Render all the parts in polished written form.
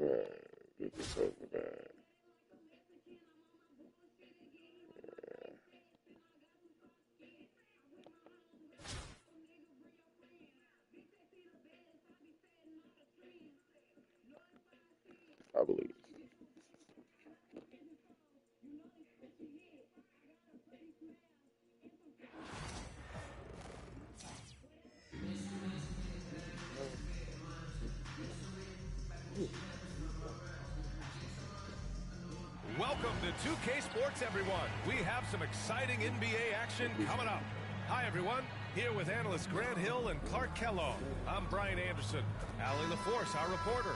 Man, get this over, man. I believe. Welcome to 2K Sports, everyone. We have some exciting NBA action coming up. Hi, everyone. Here with analysts Grant Hill and Clark Kellogg. I'm Brian Anderson. Allie LaForce, our reporter.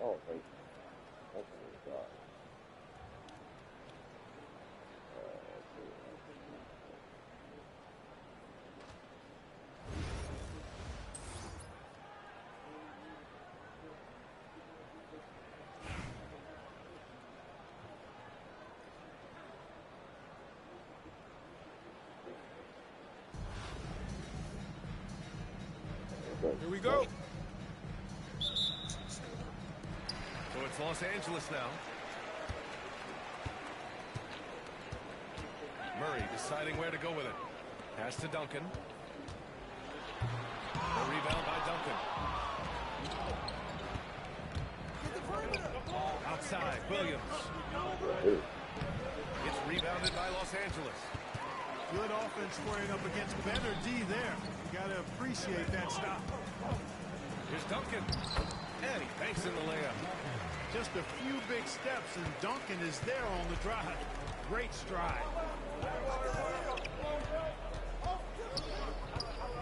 Oh, thank you. Oh, my God. Here we go. So it's Los Angeles now. Murray deciding where to go with it. Pass to Duncan. A rebound by Duncan. Outside, Williams. It's rebounded by Los Angeles. Good offense squaring up against better D there. You got to appreciate that stop. Here's Duncan. And he banks in the layup. Just a few big steps, and Duncan is there on the drive. Great stride.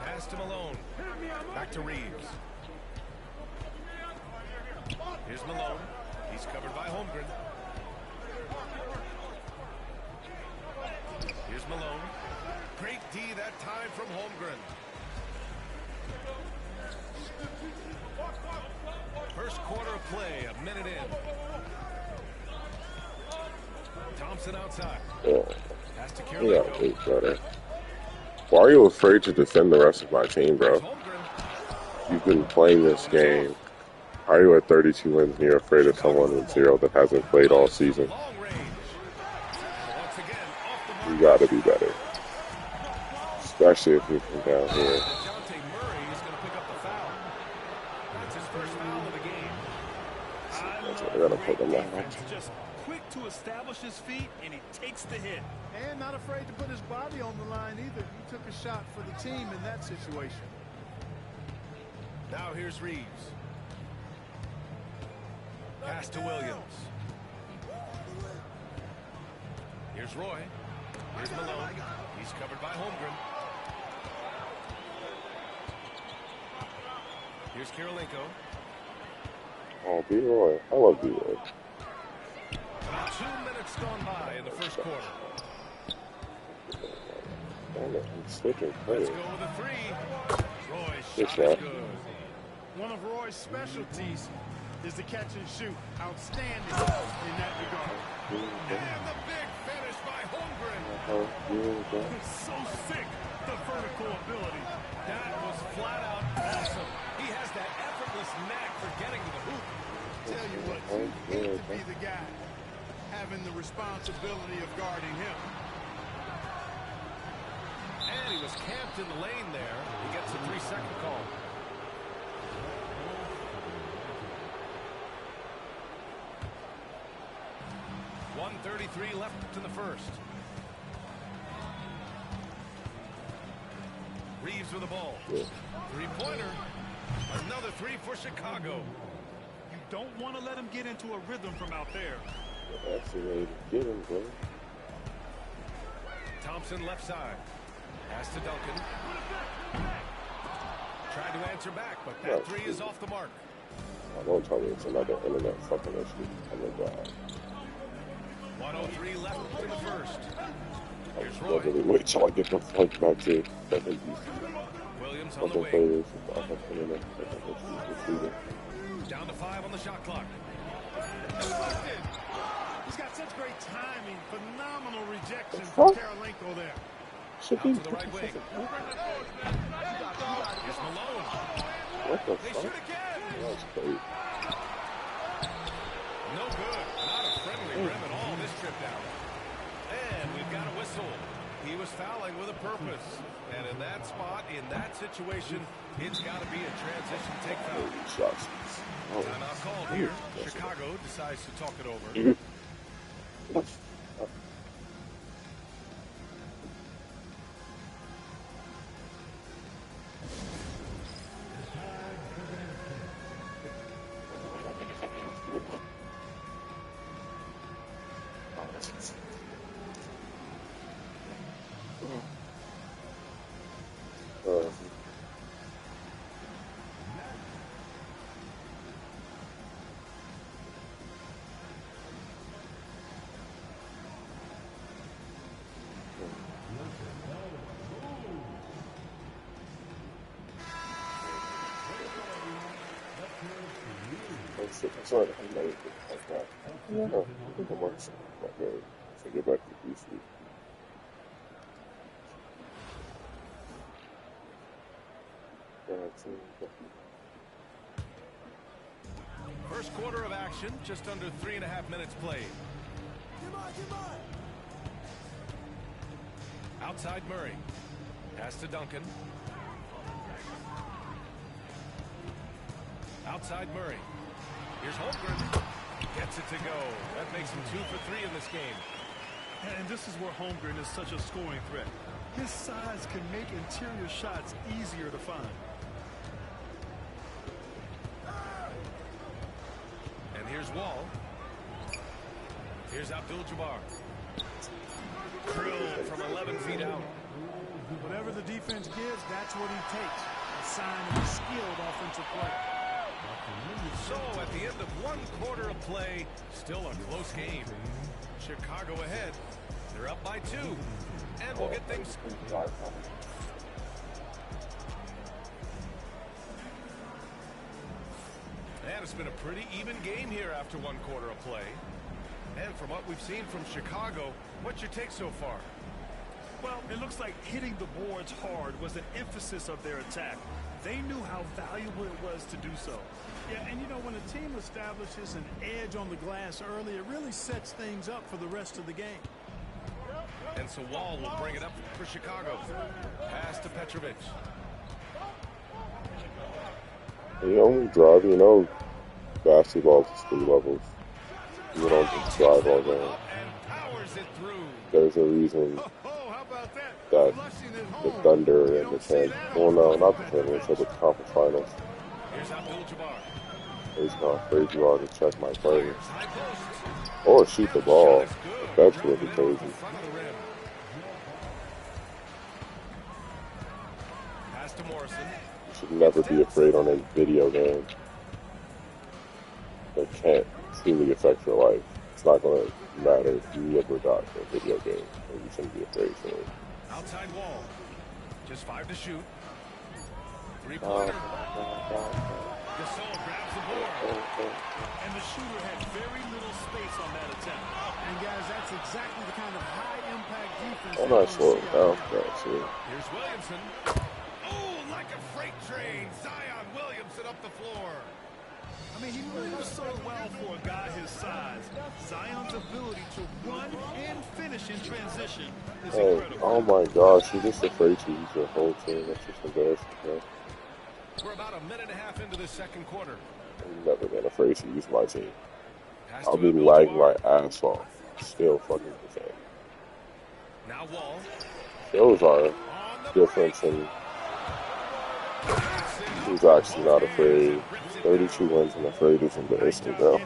Pass to Malone. Back to Reeves. Here's Malone. He's covered by Holmgren. Here's Malone. Great D that time from Holmgren. First quarter of play, a minute in. Thompson outside. Pass to Carolinko. Why are you afraid to defend the rest of my team, bro? You've been playing this game. How are you at 32 wins and you're afraid of someone with 0 that hasn't played all season? You gotta be better. Especially if you're from down here. That's what they're gonna put them on. Just quick to establish his feet, and he takes the hit. And not afraid to put his body on the line either. He took a shot for the team in that situation. Now here's Reeves. Pass to Williams. Here's Roy. Here's Malone. He's covered by Holmgren. Here's Carolinko. Oh, B-Roy. I love B-Roy. About 2 minutes gone by in the first quarter. He's switching Let's players. go with a three. Roy's shot Good is shot. good. One of Roy's specialties is the catch and shoot. Outstanding in that regard. And the big finish by Holmgren. So sick, the vertical ability. That was flat out awesome. He has that effortless knack for getting to the hoop. Tell you what, you hate to be the guy having the responsibility of guarding him. And he was camped in the lane there. He gets a 3-second call. .133 left in the first. Reeves with the ball. Three-pointer. Another three for Chicago. You don't want to let him get into a rhythm from out there. That's the way to get him, bro. Thompson left side. Pass to Duncan. Tried to answer back, but that three is off the mark. Oh, don't tell me it's another internet fucking issue. Oh my God. 1:03 left in the first. Here's Roy. Roy. Wait till I get the fuck back to Williams on the wing. players. Down to 5 on the shot clock. He's got such great timing. Phenomenal rejection from Carolinko there. Should Out be. to the right wing. Here's Malone. What the They fuck? shoot again. That's crazy. No good. Not a friendly rim at all this trip down. And we've got a whistle. He was fouling with a purpose. And in that spot, in that situation, it's got to be a transition take foul. Timeout called here. Chicago decides to talk it over. It's not anything like that. Yeah, I think I'm watching my game. So get back to DC. First quarter of action, just under 3.5 minutes played. Outside Murray. Pass to Duncan. Outside Murray. Here's Holmgren. Gets it to go. That makes him 2 for 3 in this game. And this is where Holmgren is such a scoring threat. His size can make interior shots easier to find. And here's Wall. Here's Abdul-Jabbar. Drill from 11 feet out. Whatever the defense gives, that's what he takes. A sign of a skilled offensive player. So at the end of one quarter of play, still a close game. Chicago ahead. They're up by 2. And we'll get things. And it's been a pretty even game here after one quarter of play. And from what we've seen from Chicago, what's your take so far? Well, it looks like hitting the boards hard was an emphasis of their attack. They knew how valuable it was to do so. Yeah, and you know, when a team establishes an edge on the glass early, it really sets things up for the rest of the game. And so Wall will bring it up for Chicago. Pass to Petrovic. The only drive, you know, basketball is 3 levels. You don't just drive all day. There's a reason that the Thunder and the well, no, not the championship, but the conference finals. He's not afraid you are to check my players. Or shoot the ball. That's really crazy. Pass to Morrison. You should never be afraid on a video game that can't truly affect your life. It's not going to matter if you live or die in a video game. And you shouldn't be afraid for it. Outside Wall. Just 5 to shoot. 3-pointer. Gasol grabs the board. And the shooter had very little space on that attempt. And guys, that's exactly the kind of high-impact defense. I'm not slowing down for that shit. Here's Williamson. Oh, like a freight train. Zion Williamson up the floor. I mean, he moves so well for a guy his size. Zion's ability to run and finish in transition is incredible. Oh my gosh, you're just afraid to use your whole team. That's just embarrassing, man. We're about a minute and a half into this second quarter. I've never been afraid to use my team. I'll be lagging my ass off. Still fucking the same. Now Wall. Those are difference in who's actually not afraid. 32 wins and afraid is embarrassing, bro.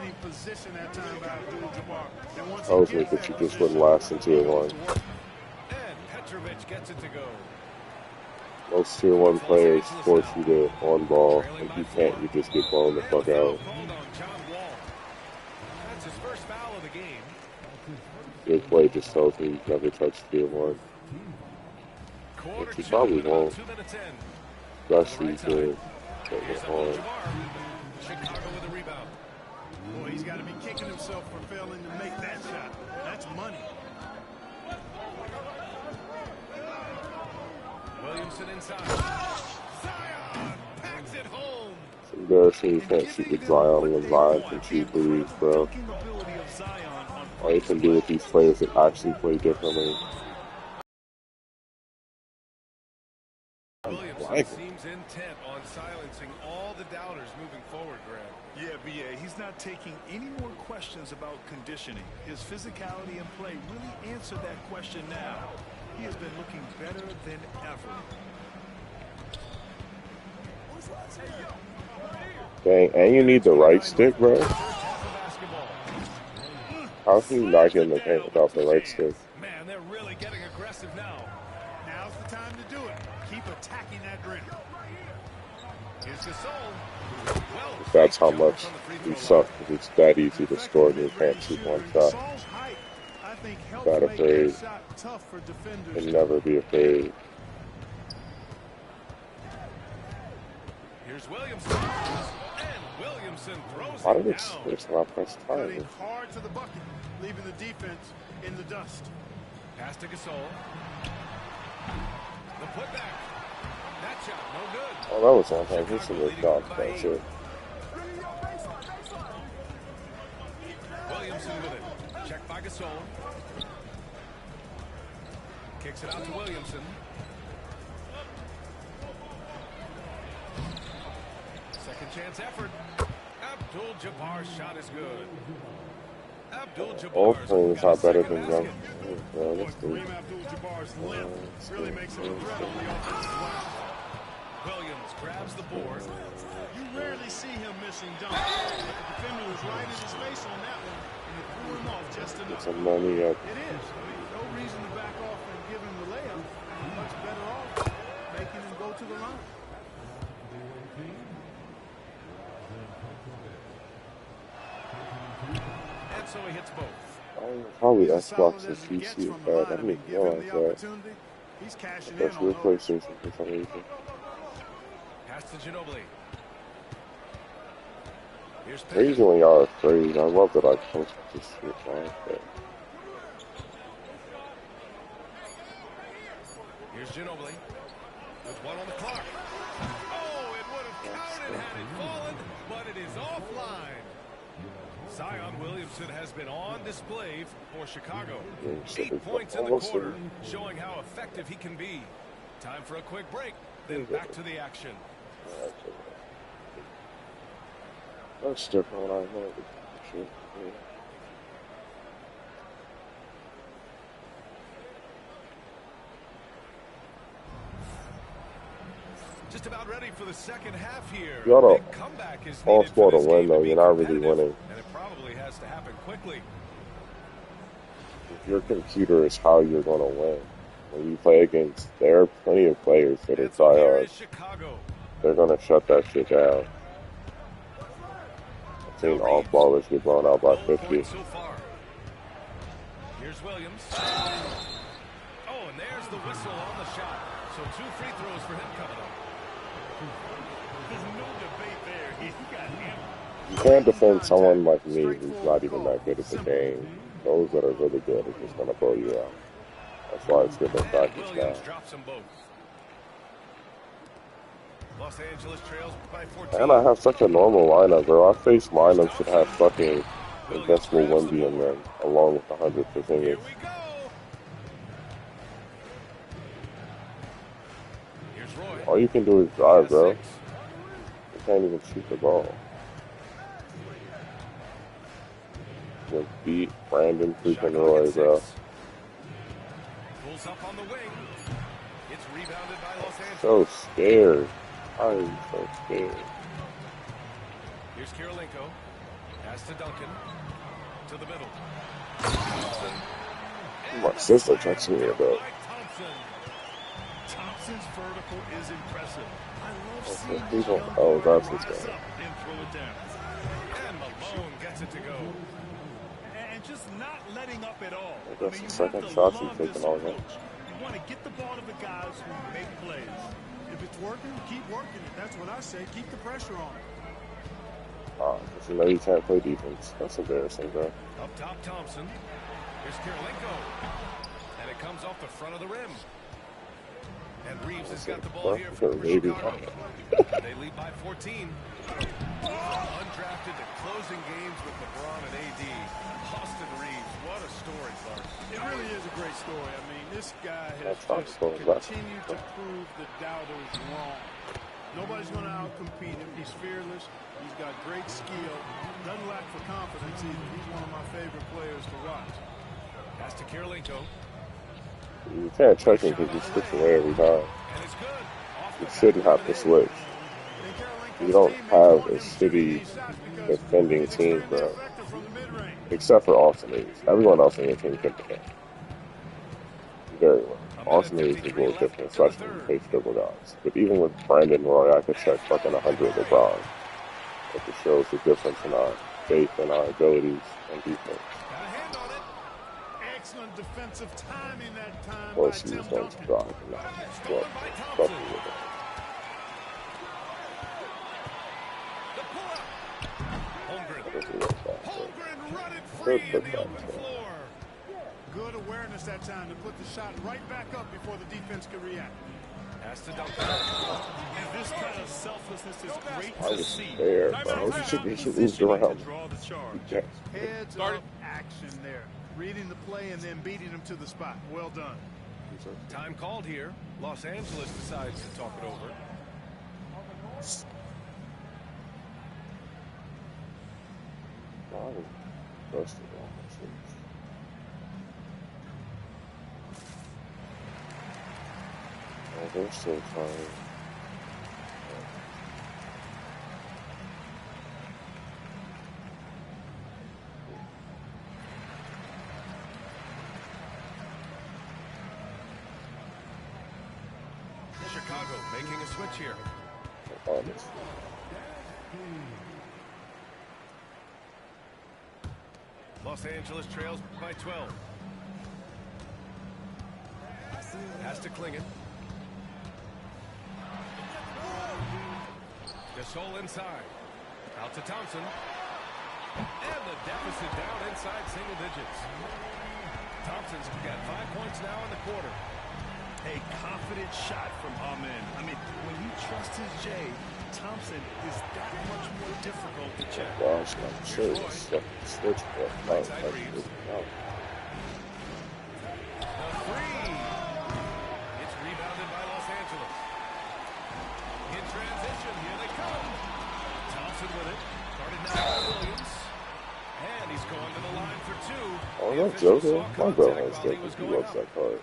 Tells me that you just wouldn't last in Tier 1. And Petrovic gets it to go. Most Tier 1 players force you to on ball. If you can't, you just get blown the fuck out. That's his first foul of the game. Good play just tells me you never touched Tier 1. Which you probably won't. Especially good. Chicago with a rebound. Boy, he's got to be kicking himself for failing to make that shot. That's money. Williamson inside. Zion packs it home. It's embarrassing you And can't shoot giving with them Zion what when they Zion can want. The shoot threes, incredible bro. dunking ability of Zion on All you full can do display. with these players is actually play differently. Williamson seems intent on silencing all the doubters moving forward, Grant. Yeah, BA, he's not taking any more questions about conditioning. His physicality and play really answer that question now. He has been looking better than ever. Dang, and you need the right stick, bro. How can you not get in the paint without the right stick? Man, they're really getting aggressive now. Now's the time to do it. Keep attacking that rim. Here's Gasol. Well, That's how much we suck, because it's that easy to score and you can't shoot one shot. Not afraid. And never be afraid. Here's Williamson. And Williamson throws Why did it it down. switch my first time? Cutting hard to the bucket, leaving the defense in the dust. Pass to Gasol. The putback. That shot, no good. Oh, that was on time. This is a shot. That's it. Williamson with it. Checked by Gasol. Kicks it out to Williamson. Second chance effort. Abdul-Jabbar's shot is good. All Abdul-Jabbar's players got are a better second than basket. them. Yeah, that's good. Kareem Abdul-Jabbar's length really makes him a threat on the offensive line. Williams grabs the board. You rarely see him missing dunks. But the defender was right in his face on that one, and it threw him off just enough. It's a money up. It is. I mean, no reason to back off and give him the layup. Much better off making him go to the line. And so he hits both. Probably Xbox and PC is bad. I didn't even realize that. He's cashing in That's on your those. PlayStation for some reason. Pass to Ginobili. Here's The reason when y'all are afraid, I love that I post this shit like that. Here's Ginobili with one on the clock. Oh, it would have counted had it fallen, but it is offline. Zion Williamson has been on display for Chicago. 8 points in the quarter, showing how effective he can be. Time for a quick break, then back to the action. That's different when I know it. Shit, yeah. Just about ready for the second half here. You gotta Big comeback is all needed score for to this win, game though. to be You're not really competitive, winning. and it probably has to happen quickly. If your computer is how you're going to win. When you play against, there are plenty of players that are And so here tryhards. is Chicago. They're going to shut that shit down. I've seen all ballers get blown out by 50. So far. Here's Williams. Oh, and there's the whistle on the shot. So 2 free throws for him coming up. There's no debate there. He got hammered. You can't defend someone like me who's not even that good at the game. Those that are really good are just going to blow you out. That's why it's good in practice now. Williams drops them both. Los Angeles trails by 14. And I have such a normal lineup, bro. I face lineups that have fucking Invincible Wemby in them, along with 100 Here Porzingis. we go. Here's Roy. All you can do is drive, bro. You can't even shoot the ball. Just beat Brandon freaking Roy, bro. Pulls up on the wing. It's rebounded by Los Angeles. So scared. I am so scared. Here's Kirilenko. Pass to Duncan. To the middle. Thompson. My sister texted me about. Thompson's vertical is impressive. I love Okay, seeing please this don't- young oh, player that's what's rise going on. up and throw it down. And Malone gets it to go. And just not letting up at all. I guess the you second have to shot's love taken this all that. approach. You want to get the ball to the guys who make plays. If it's working, keep working it. That's what I say. Keep the pressure on. Because you know you can't play defense. That's embarrassing, bro. Up top, Thompson. Here's Kirilenko. And it comes off the front of the rim. And Reeves has Listen, got the ball bro, here for maybe. Chicago. They lead by 14. Undrafted to closing games with LeBron and AD. Austin Reeves, what a story, Clark. It really is a great story. I mean, this guy has That's not just so left. continued to prove the doubters wrong. Nobody's going to outcompete him. He's fearless. He's got great skill. Doesn't lack for confidence either. He's one of my favorite players to watch. Pass to Kirilenko. You can't check him because he switches away every time. And it's good. You shouldn't have to switch. You don't have a shitty defending team, bro. Except for Austin Reeves. Everyone else in your team can defend. Very well. Austin Reeves is a little different, especially when you face dribble guys. But even with Brandon Roy, I could check fucking 100 LeBron. It just shows the difference in our faith and our abilities and defense. Excellent defensive timing that time. Of course, he was going to drive and not score. Fucking with it. Holmgren running free in the open floor. Good awareness that time to put the shot right back up before the defense could react. Has to dunk. And this kind of selflessness is great I to was see. there, bro. He should moved around. Draw the charge. Yes. Heads up action there. Reading the play and then beating him to the spot. Well done. Time called here. Los Angeles decides to talk it over. First of all, they're still trying. Chicago making a switch here. Honest. Los Angeles trails by 12. Pass to Klingon. Gasol inside. Out to Thompson. And the deficit down inside single digits. Thompson's got 5 points now in the quarter. A confident shot from Amen. I mean, when you trust his J, Thompson is that much more difficult to check. Gosh, I'm sure it's switch for Right side Reeves. The three. It's rebounded by Los Angeles. In transition, here they come. Thompson with it. Started now by Williams. And he's going to the line for two. Oh, that's Joker. My bro has that. He loves that card.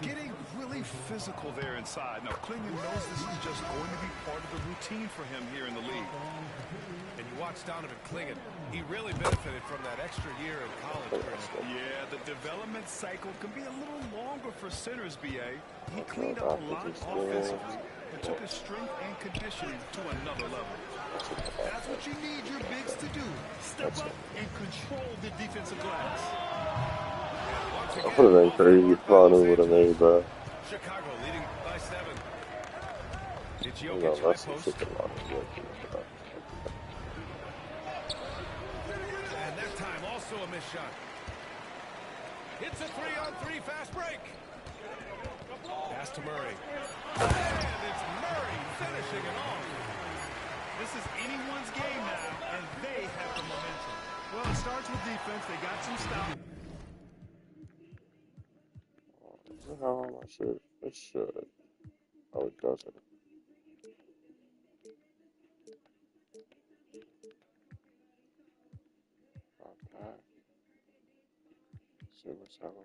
Getting really physical there inside. Now, Klingon knows this is just going to be part of the routine for him here in the league. And you watch Donovan Klingon. He really benefited from that extra year in college, Chris. Yeah, the development cycle can be a little longer for centers, BA. He cleaned up a lot offensively and took his strength and conditioning to another level. That's what you need your bigs to do. Step up and control the defensive glass. I would have been crazy. Probably would have made that. Chicago leading by 7. It's You know, Jokic high that's some post. shit that I And that time also a missed shot. It's a 3-on-3 fast break. Pass to Murray. And it's Murray finishing it off. This is anyone's game now, and they have the momentum. Well, it starts with defense. They got some stop. How I should. It should. Oh, it doesn't. Okay. See what's happening.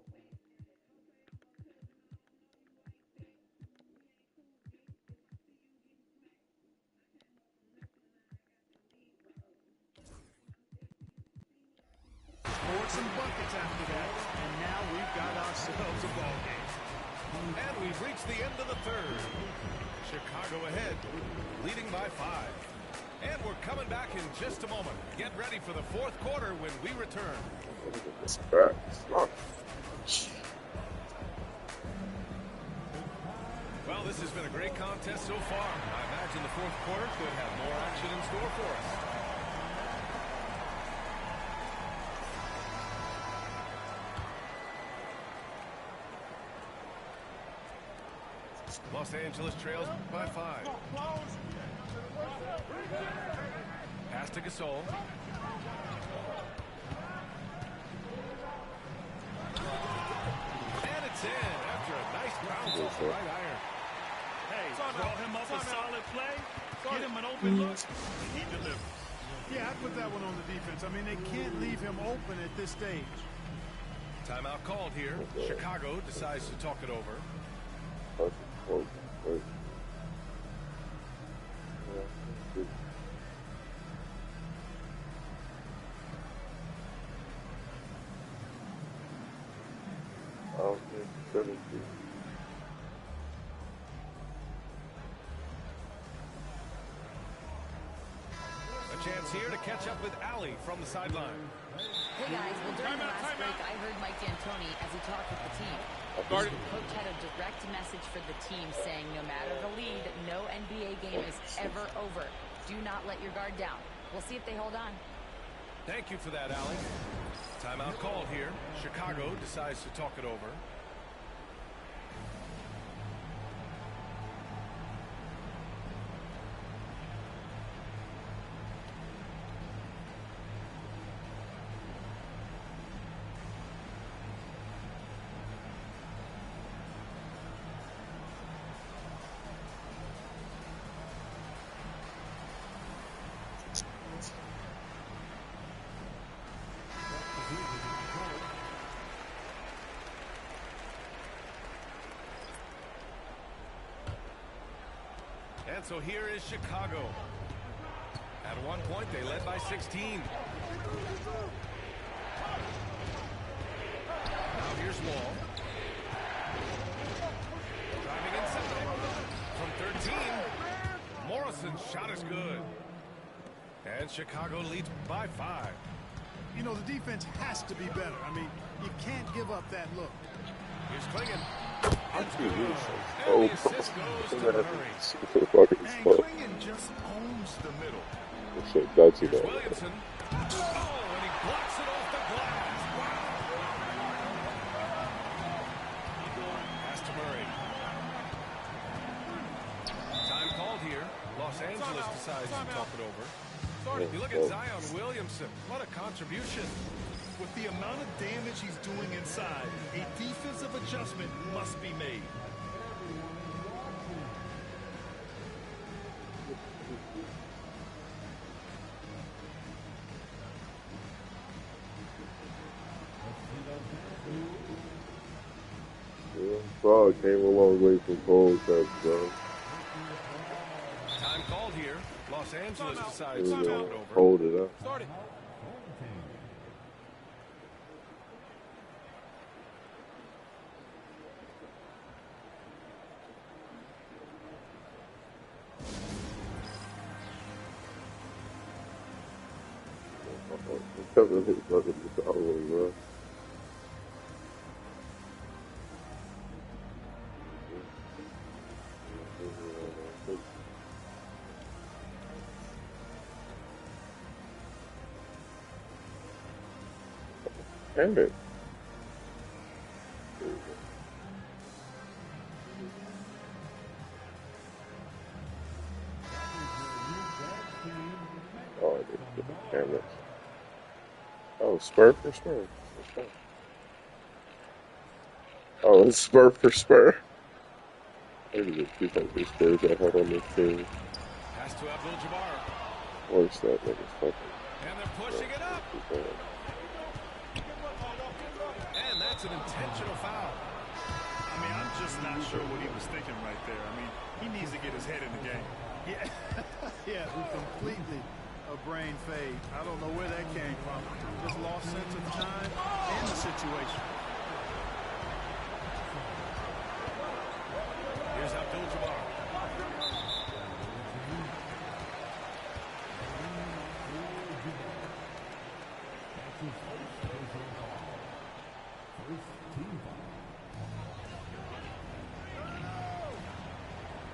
Scored some buckets after that, and now we've got ourselves a ball game. And we've reached the end of the third. Chicago ahead, leading by 5. And we're coming back in just a moment. Get ready for the fourth quarter when we return. Let me get this back. Well, this has been a great contest so far. I imagine the fourth quarter could have more action in store for us. Los Angeles trails by 5. Pass to Gasol. And it's in after a nice bounce off the right iron. Hey, draw him up a solid play, get him an open look, and he delivers. Yeah, I put that one on the defense. I mean, they can't leave him open at this stage. Timeout called here. Chicago decides to talk it over. A chance here to catch up with Allie from the sideline. Hey guys, well during the last break, I heard Mike D'Antoni as he talked with the team. The coach had a direct message for the team saying no matter the lead, no NBA game is ever over. Do not let your guard down. We'll see if they hold on. Thank you for that, Allie. Timeout called here. Chicago decides to talk it over. And so here is Chicago. At one point, they led by 16. Now here's Wall. Driving inside. From 13. Morrison's shot is good. And Chicago leads by 5. You know, the defense has to be better. I mean, you can't give up that look. Here's Klingon. I'm too loose. And the assist goes to Murray. And Klingon just owns the middle. Shit, that's Here's Williamson. Oh, and he blocks it off the glass. Wow. Pass to Murray. Time called here. Los Angeles decides to talk it over. You look at Zion Williamson. What a contribution. With the amount of damage he's doing inside, a defensive adjustment must be made. Frog came a long way from cold cuts, bro. Time called here. Los Angeles decides to talk it over. Hold it up. Start it. Bro. Damn it. Oh, damn it. Oh, spur for spur. Oh, it's spur for spur. Maybe the two hundred spurs I had on this team. Pass to Abdul-Jabbar. Where's that nigga's fucking? And they're pushing it up. And that's an intentional foul. I mean, I'm just not sure what he was thinking right there. I mean, he needs to get his head in the game. Yeah, yeah, completely a brain fade. I don't know where that came from. Just lost sense of time and the situation. Here's Abdul-Jabbar.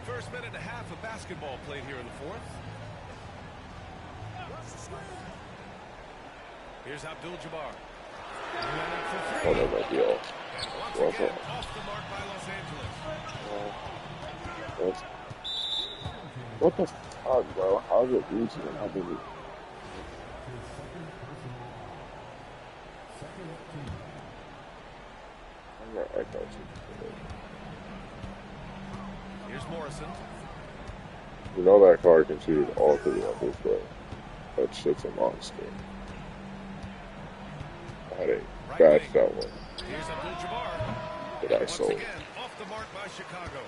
First minute and a half of basketball played here in the fourth. Here's Abdul-Jabbar. Oh, that might be all. And once again, off the mark by Los Angeles. What the fuck, bro? How's it reaching? I believe. I'm gonna echo you. Here's Morrison. You know that card can shoot all three levels, bro. That shit's a monster. I had a bad that one. Here's Abdul-Jabbar. That I Once sold. again, off the mark by Chicago.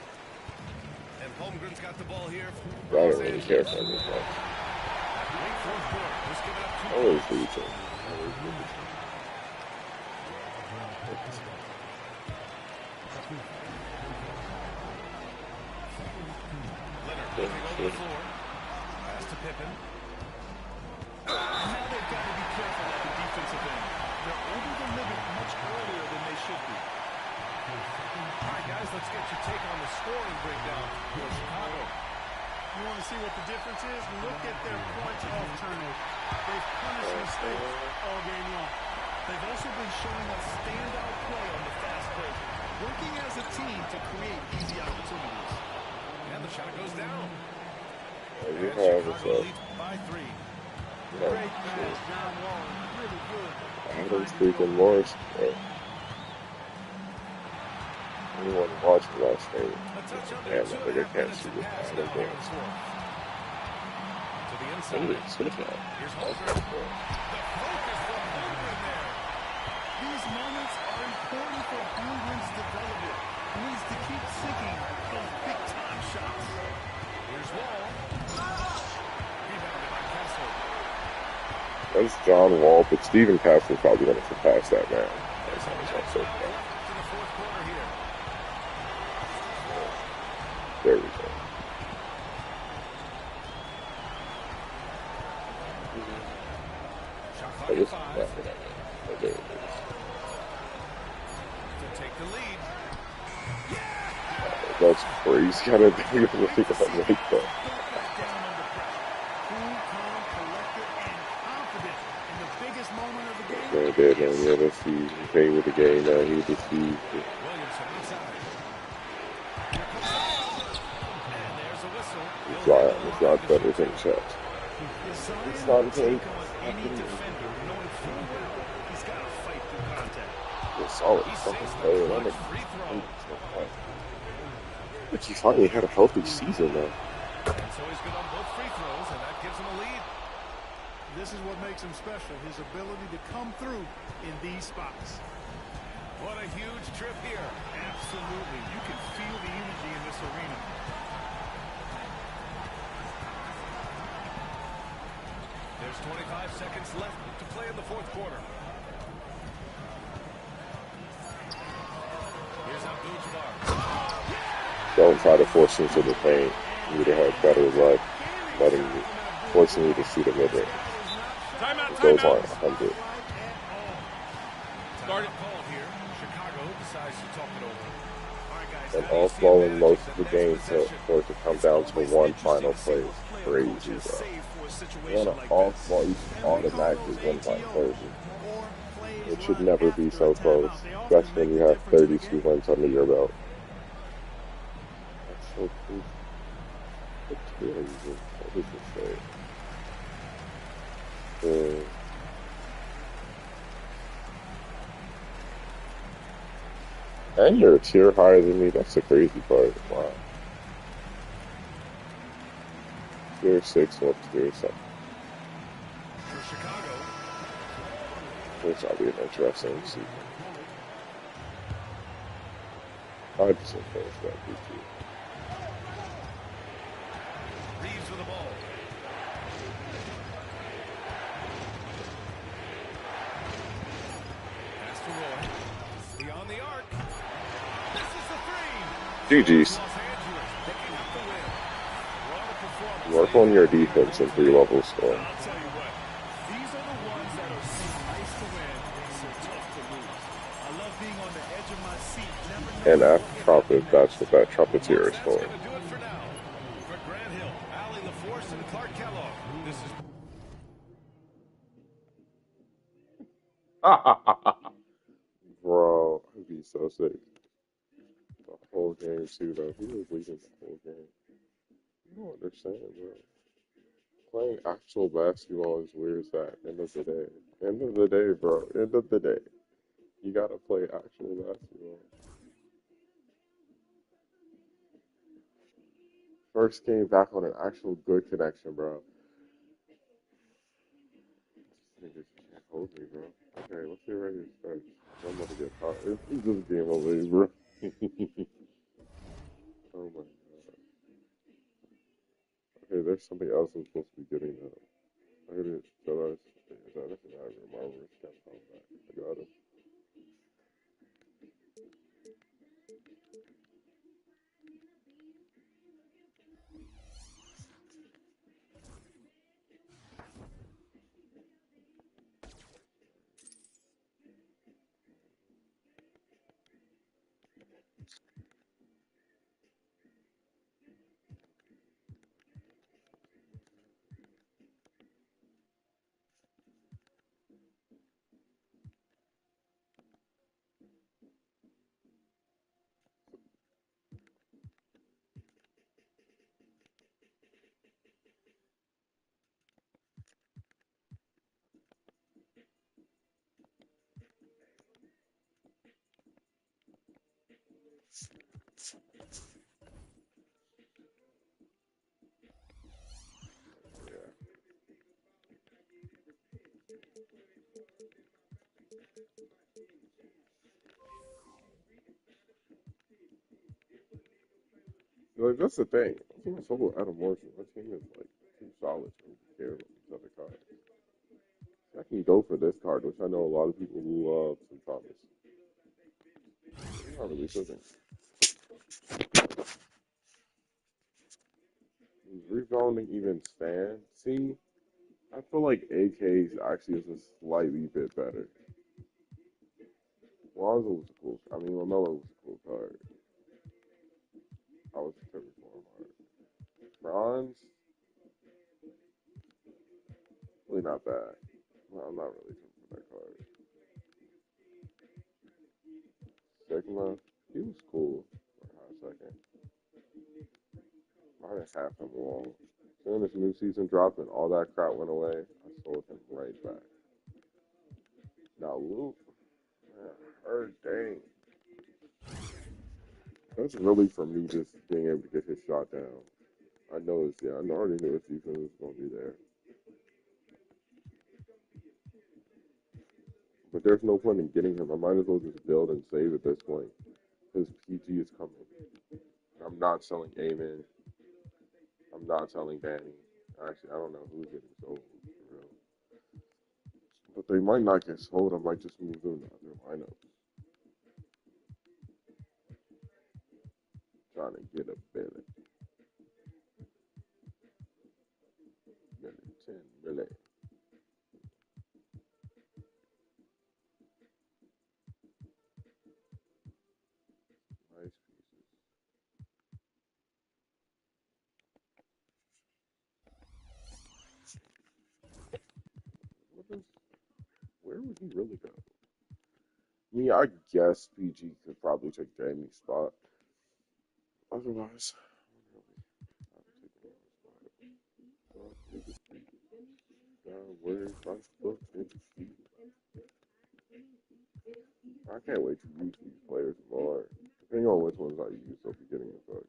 And Holmgren's got the ball here. I don't really care for him as much. Late fourth quarter. Just giving up two Always points. reaching. Leonard looking over the floor. Pass to Pippen. Now they've got to be careful at the defensive end. They're over the limit much earlier than they should be. All right, guys, let's get your take on the scoring breakdown for Chicago. You want to see what the difference is? Look at their points off turnover. They've punished mistakes all game long. They've also been showing us standout play on the fast break, working as a team to create easy opportunities. And the shot goes down. You And have Chicago it, leads by 3. Great pass, John Wall. Really good. Adam's freaking Morris. Anyone watching last night? A touch under Damn, 2.5 I think I can't minutes see to this. pass Adam now here in Morris. the fourth. To the I inside. need to switch out. Here's Holmgren. The focus from Holmgren there. These moments are important for Holmgren's development. He needs to keep sinking those big-time shots. Here's Wall. Rebounded by Castle. That's John Wall, but Stephen Castle's probably going to surpass that man. There's a minute So, left in the fourth quarter here. there we go. Shot I clock at just, 5. there it is. To take the lead. That's crazy. I didn't think he was going to make that. Don't back down under pressure. Cool, calm, collected, and confident in the biggest moment of the game. They did, and yeah, let's see. He came with the game that he deceived. Williamson inside. Here comes Zion. And there's a whistle. Zion is not better than Chet. It's not not him. take on any defender, knowing full well he's got to fight through contact. He's solid He fucking saves player. the I'm clutch free throw. But he finally had a healthy season, though. And so he's good on both free throws, and that gives him a lead. This is what makes him special, his ability to come through in these spots. What a huge trip here. Absolutely. You can feel the energy in this arena. There's 25 seconds left to play in the fourth quarter. Here's Abdul-Jabbar. Don't try to force him to the paint. You would have had better luck letting you, forcing you to shoot a mid-range. It goes on 100. Started call here. Chicago decides to talk it over. All right, guys. And how do you all see flowing advantage most in of the next game possession? for it to come down to one final play is crazy, bro. You want to off ball, you automatically win by 30. It should never be so close, especially when you have 32 wins under your belt. That's so crazy. It's crazy. What is this say? And you're a tier higher than me. That's the crazy part. Wow. Tier 6 or tier 7. For Chicago. Which will be an interesting season. I just encourage that BT. Reeves with the ball. Pass to Roy. Beyond the arc. This is the three. GG's. Los Angeles picking up the win. What a performance. Work on your defense in 3-level score. I'll tell you what, these are the ones that are so nice to win, so tough to lose. I love being on the edge of my seat, never And knowing after trumpet, that's what that trumpeteer is That's for. going to do it for now. For Grant Hill, Allie LaForce, and Clark Kellogg. This is Bro, I'd be so sick. The whole game, too, though. He was leading the whole game. don't understand, bro. Playing actual basketball is where it's at. End of the day. End of the day, bro. End of the day. You gotta play actual basketball. First came back on an actual good connection, bro. This nigga can't hold me, bro. Okay, let's get ready to start. I'm about to get caught. It's just game over, bro. Oh my god. Okay, there's something else I'm supposed to be getting now. I heard it tell us. Is that anything I remember? I got it. Yeah. Like, that's the thing. I think it's so out of motion. My team is like too solid to care about these other cards. I can go for this card, which I know a lot of people love some Thomas. Not really cooking. Rebounding even stand. See, I feel like AK's actually is a slightly bit better. Lonzo was a cool. I mean, Lamelo was a cool card. I was tripping for him hard. Bronze, really not bad. Well, I'm not really tripping for that card. Sigma, he was cool for a hot second. I didn't have him long. Soon as new season dropped and all that crap went away, I sold him right back. Now Luke, man, her dang. That's really for me just being able to get his shot down. I know it's yeah, I already knew his defense was gonna be there. But there's no point in getting him. I might as well just build and save at this point. Because PG is coming. I'm not selling Amen. I'm not selling Danny. Actually, I don't know who's getting sold for real. But they might not get sold. I might just move them to other lineups. Trying to get a billion. Million, 10 million. Nice pieces. What is, where would he really go? I mean, I guess PG could probably take Jamie's spot. Otherwise, I would take another spot. Where's my book? I can't wait to use these players more. Depending on which ones I use, they'll be getting a book.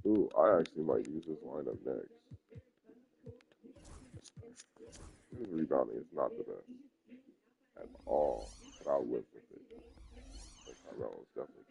Ooh, I actually might use this lineup next. His rebounding is not the best at all, but I'll live with it. And Tyrell is definitely